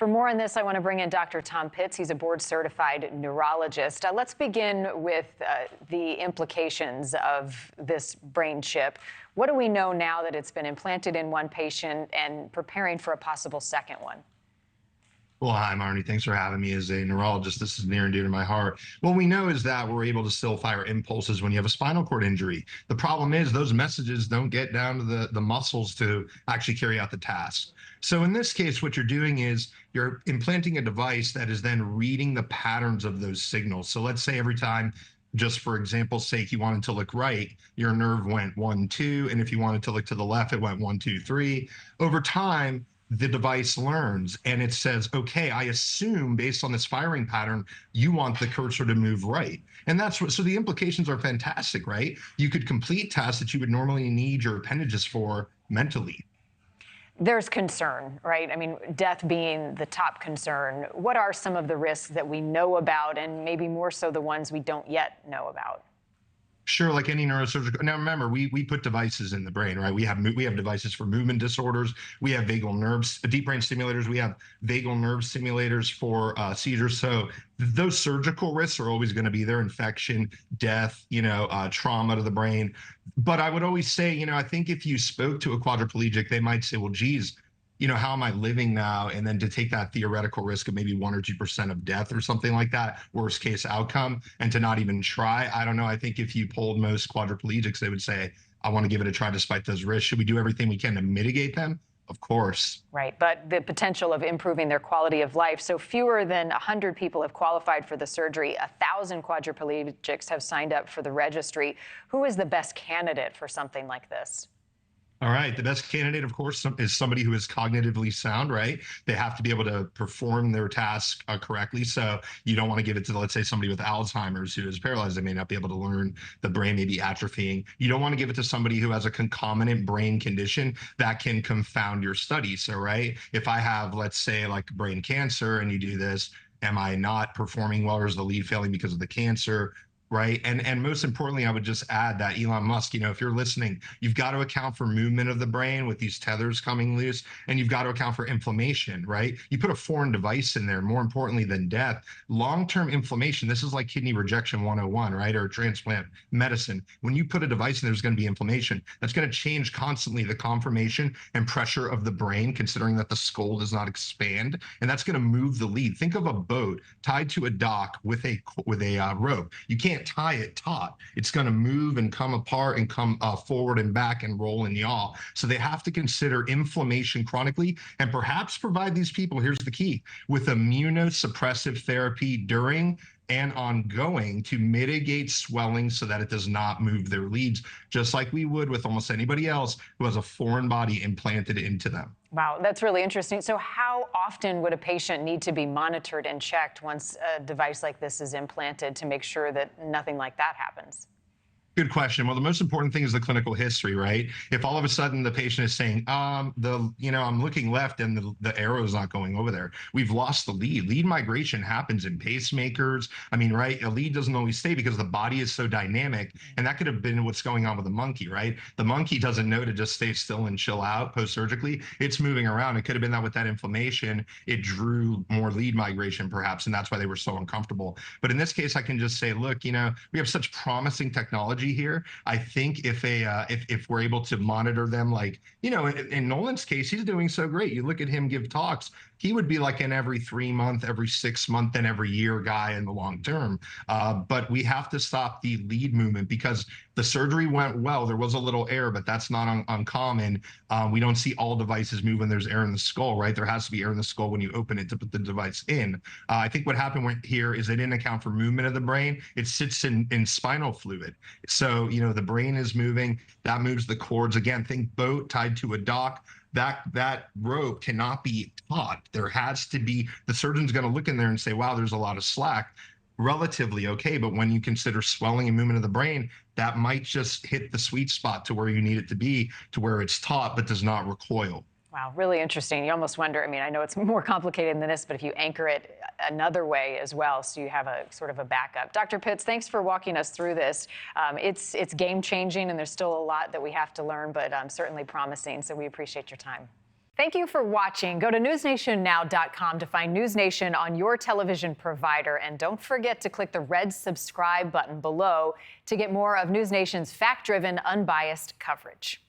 For more on this, I want to bring in Dr. Tom Pitts. He's a board-certified neurologist. Let's begin with the implications of this brain chip. What do we know now that it's been implanted in one patient and preparing for a possible second one? Well, hi, Marni. Thanks for having me. As a neurologist, this is near and dear to my heart. What we know is that we're able to still fire impulses when you have a spinal cord injury. The problem is those messages don't get down to the muscles to actually carry out the task. So in this case, what you're doing is you're implanting a device that is then reading the patterns of those signals. So let's say every time, just for example's sake, you wanted to look right, your nerve went 1, 2, and if you wanted to look to the left, it went 1, 2, 3. Over time, the device learns and it says, okay, I assume based on this firing pattern, you want the cursor to move right. And that's what, so the implications are fantastic, right? You could complete tasks that you would normally need your appendages for mentally. There's concern, right? I mean, death being the top concern. What are some of the risks that we know about, and maybe more so the ones we don't yet know about? Sure, like any neurosurgical. Now, remember, we put devices in the brain, right? We have devices for movement disorders. We have vagal nerves, deep brain stimulators. We have vagal nerve stimulators for seizures. So those surgical risks are always going to be there: infection, death, trauma to the brain. But I would always say, I think if you spoke to a quadriplegic, they might say, well, geez, how am I living now? And then to take that theoretical risk of maybe 1 or 2% of death or something like that, worst case outcome, and to not even try. I don't know. I think if you polled most quadriplegics, they would say, I want to give it a try despite those risks. Should we do everything we can to mitigate them? Of course. Right, but the potential of improving their quality of life. So fewer than 100 people have qualified for the surgery. 1,000 quadriplegics have signed up for the registry. Who is the best candidate for something like this? All right. The best candidate, of course, is somebody who is cognitively sound, right? They have to be able to perform their task correctly. So you don't want to give it to, let's say, somebody with Alzheimer's who is paralyzed. They may not be able to learn. The brain may be atrophying. You don't want to give it to somebody who has a concomitant brain condition that can confound your study. So, right, if I have, let's say, like brain cancer and you do this, am I not performing well, or is the lead failing because of the cancer? Right. And most importantly, I would just add that Elon Musk, if you're listening, you've got to account for movement of the brain with these tethers coming loose, and you've got to account for inflammation, right? You put a foreign device in there, more importantly than death, long-term inflammation. This is like kidney rejection 101, right? Or transplant medicine. When you put a device in, there's going to be inflammation. That's going to change constantly the conformation and pressure of the brain, considering that the skull does not expand, and that's going to move the lead. Think of a boat tied to a dock with a rope. You can't tie it taut. It's going to move and come apart and come forward and back and roll and yaw. So they have to consider inflammation chronically and perhaps provide these people, here's the key, with immunosuppressive therapy during and ongoing to mitigate swelling so that it does not move their leads, just like we would with almost anybody else who has a foreign body implanted into them. Wow, that's really interesting. So how often would a patient need to be monitored and checked once a device like this is implanted to make sure that nothing like that happens? Good question. Well, the most important thing is the clinical history, right? If all of a sudden the patient is saying, I'm looking left and the arrow is not going over there, we've lost the lead. Lead migration happens in pacemakers. I mean, right? A lead doesn't always stay because the body is so dynamic, and that could have been what's going on with the monkey, right? The monkey doesn't know to just stay still and chill out post-surgically. It's moving around. It could have been that with that inflammation, it drew more lead migration perhaps, and that's why they were so uncomfortable. But in this case, I can just say, look, we have such promising technology here. I think if we're able to monitor them, like, in Nolan's case, he's doing so great. You look at him give talks, he would be like an every 3 month, every 6 month, and every year guy in the long term. But we have to stop the lead movement because the surgery went well. There was a little air, but that's not uncommon. We don't see all devices move when there's air in the skull, right? There has to be air in the skull when you open it to put the device in. I think what happened here is they didn't account for movement of the brain. It sits in spinal fluid. So, the brain is moving, that moves the cords. Again, think boat tied to a dock. That rope cannot be taut. There has to be, the surgeon's going to look in there and say, wow, there's a lot of slack. Relatively okay, but when you consider swelling and movement of the brain, that might just hit the sweet spot to where you need it to be, to where it's taut but does not recoil. Wow, really interesting. You almost wonder, I know it's more complicated than this, but if you anchor it another way as well, so you have a sort of a backup. Dr. Pitts, thanks for walking us through this. It's game changing, and there's still a lot that we have to learn, but certainly promising, so we appreciate your time. Thank you for watching. Go to newsnationnow.com to find NewsNation on your television provider. And don't forget to click the red subscribe button below to get more of NewsNation's fact-driven, unbiased coverage.